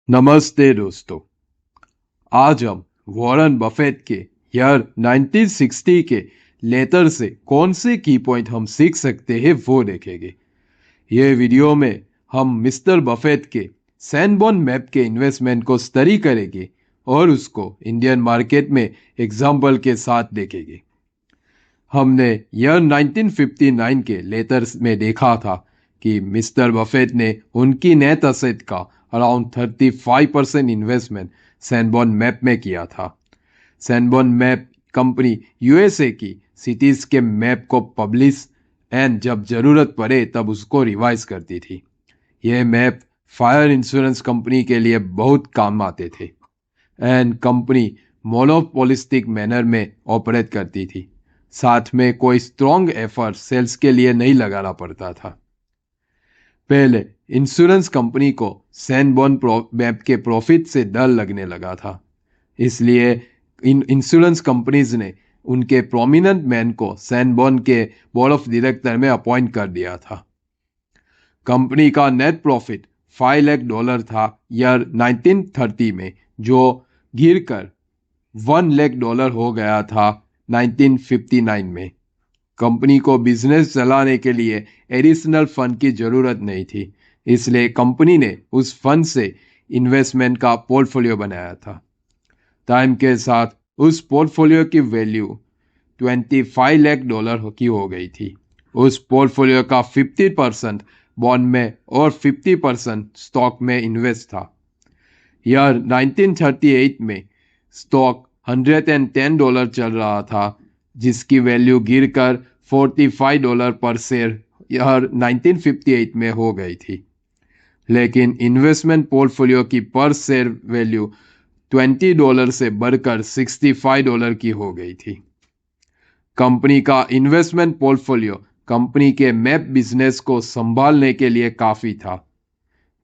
नमस्ते दोस्तों। आज हम वॉरेन बफेट के ईयर 1960 के लेटर से कौन से की पॉइंट हम सीख सकते हैं वो देखेंगे। ये वीडियो में हम मिस्टर बफेट के सैनबॉर्न मैप के इन्वेस्टमेंट को स्टडी करेंगे और उसको इंडियन मार्केट में एग्जाम्पल के साथ देखेंगे। हमने ईयर 1959 के लेटर्स में देखा था कि मिस्टर बफेट ने उनकी नेट असेट का अराउंड 35% इन्वेस्टमेंट सैनबॉर्न मैप में किया था। सैनबॉर्न मैप कंपनी यूएसए की सिटीज के मैप को पब्लिश एंड जब जरूरत पड़े तब उसको रिवाइज करती थी। यह मैप फायर इंश्योरेंस कंपनी के लिए बहुत काम आते थे एंड कंपनी मोनोपोलिस्टिक मैनर में ऑपरेट करती थी। साथ में कोई स्ट्रॉन्ग एफर्ट सेल्स के लिए नहीं लगाना पड़ता था। पहले इंश्योरेंस कंपनी को सैनबॉर्न मैप के प्रॉफिट से डर लगने लगा था, इसलिए इन इंश्योरेंस कंपनीज ने उनके प्रोमिनेंट मैन को सैनबॉर्न के बोर्ड ऑफ डायरेक्टर में अपॉइंट कर दिया था। कंपनी का नेट प्रॉफिट $5 लाख था ईयर 1930 में, जो गिरकर $1 लाख हो गया था 1959 में। कंपनी को बिजनेस चलाने के लिए एडिशनल फंड की जरूरत नहीं थी, इसलिए कंपनी ने उस फंड से इन्वेस्टमेंट का पोर्टफोलियो बनाया था। टाइम के साथ उस पोर्टफोलियो की वैल्यू $25 लाख की हो गई थी। उस पोर्टफोलियो का 50% बॉन्ड में और 50% स्टॉक में इन्वेस्ट था। ईयर 1938 में स्टॉक $110 चल रहा था, जिसकी वैल्यू गिरकर $45 पर शेयर ईयर 1958 में हो गई थी। लेकिन इन्वेस्टमेंट पोर्टफोलियो की पर शेयर वैल्यू $20 से बढ़कर $65 की हो गई थी। कंपनी का इन्वेस्टमेंट पोर्टफोलियो कंपनी के मैप बिजनेस को संभालने के लिए काफी था।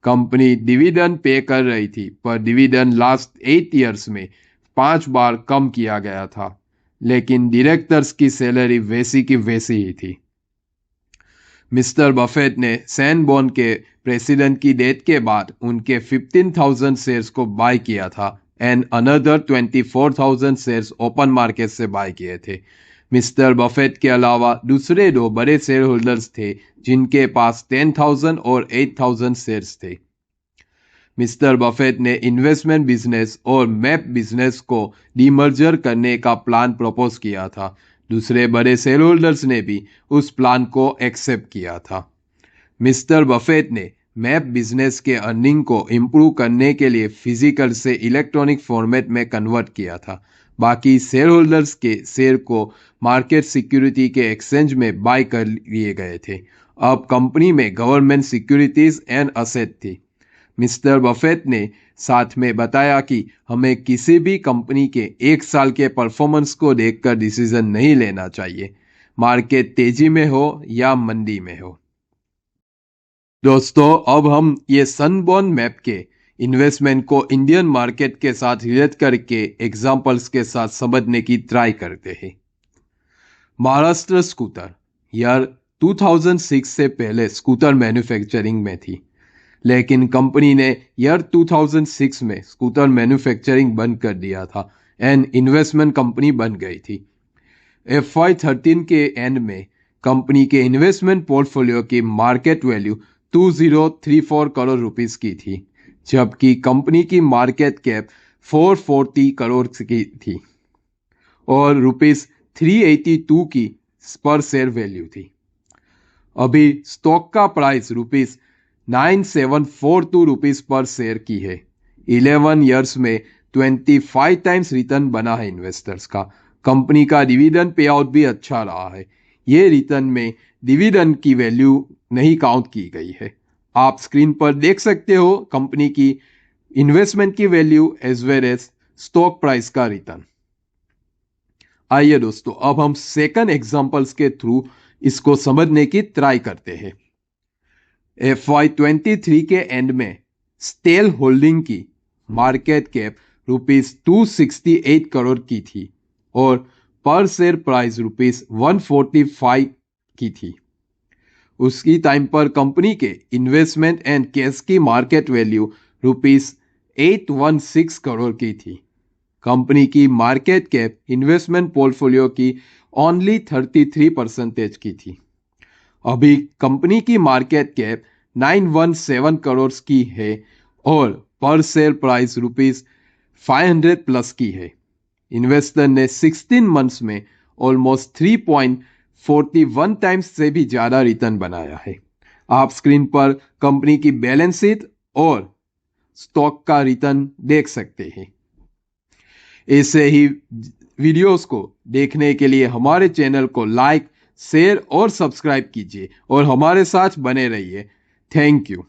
कंपनी डिविडेंड पे कर रही थी, पर डिविडेंड लास्ट 8 इयर्स में 5 बार कम किया गया था, लेकिन डायरेक्टर्स की सैलरी वैसी की वैसी ही थी। मिस्टर बफेट ने सैनबॉर्न के प्रेसिडेंट की डेथ के बाद उनके 15,000 शेयर्स को बाय किया था and another 24,000 shares open market से बाय किए थे। मिस्टर बफेट के अलावा दूसरे 2 बड़े शेयर होल्डर्स थे जिनके पास 10,000 और 8,000 शेयर्स थे। मिस्टर बफेट ने इन्वेस्टमेंट बिजनेस और मैप बिजनेस को डीमर्जर करने का प्लान प्रपोज किया था। दूसरे बड़े शेयर होल्डर्स ने भी उस प्लान को एक्सेप्ट किया था। मिस्टर बफेट ने मैप बिजनेस के अर्निंग को इम्प्रूव करने के लिए फिजिकल से इलेक्ट्रॉनिक फॉर्मेट में कन्वर्ट किया था। बाकी शेयर होल्डर्स के शेयर को मार्केट सिक्योरिटी के एक्सचेंज में बाय कर लिए गए थे। अब कंपनी में गवर्नमेंट सिक्योरिटीज एंड असेट थी। मिस्टर बफेट ने साथ में बताया कि हमें किसी भी कंपनी के 1 साल के परफॉर्मेंस को देखकर डिसीजन नहीं लेना चाहिए, मार्केट तेजी में हो या मंदी में हो। दोस्तों, अब हम ये सनबॉर्न मैप के इन्वेस्टमेंट को इंडियन मार्केट के साथ रिलेट करके एग्जांपल्स के साथ समझने की ट्राई करते हैं। महाराष्ट्र स्कूटर ईयर 2006 से पहले स्कूटर मैन्युफैक्चरिंग में थी, लेकिन कंपनी ने ईयर 2006 में स्कूटर मैन्युफैक्चरिंग बंद कर दिया था एंड इन्वेस्टमेंट कंपनी बन गई थी। FY13 के एंड में कंपनी के इन्वेस्टमेंट पोर्टफोलियो की मार्केट वैल्यू 2034 करोड़ रुपीस की थी, जबकि कंपनी की मार्केट कैप 440 करोड़ की थी और रुपीस 382 की पर शेयर वैल्यू थी। अभी स्टॉक का प्राइस रुपीस 9742 रुपीस पर शेयर की है। 11 इयर्स में 25 टाइम्स रिटर्न बना है इन्वेस्टर्स का। कंपनी का डिविडेंड पे आउट भी अच्छा रहा है। ये रिटर्न में डिविडेंड की वैल्यू नहीं काउंट की गई है। आप स्क्रीन पर देख सकते हो कंपनी की इन्वेस्टमेंट की value as well as stock price का रिटर्न। आइए दोस्तों, अब हम सेकंड एग्जांपल्स के थ्रू इसको समझने की ट्राई करते हैं। FY23 के एंड में स्टेल होल्डिंग की मार्केट कैप रुपीस 268 करोड़ की थी और पर शेयर प्राइस रुपीस 145 की थी। उसकी टाइम पर कंपनी के इन्वेस्टमेंट एंड कैश की मार्केट वैल्यू रुपीस 816 करोड़ की थी। कंपनी की मार्केट कैप इन्वेस्टमेंट पोर्टफोलियो की ओनली 33% की थी। अभी कंपनी की मार्केट कैप 917 करोड़ की है और पर शेयर प्राइस ₹500 प्लस की है। इन्वेस्टर ने 16 मंथ्स में ऑलमोस्ट 3.41 टाइम्स से भी ज्यादा रिटर्न बनाया है। आप स्क्रीन पर कंपनी की बैलेंस शीट और स्टॉक का रिटर्न देख सकते हैं। ऐसे ही वीडियोस को देखने के लिए हमारे चैनल को लाइक, शेयर और सब्सक्राइब कीजिए और हमारे साथ बने रहिए। Thank you.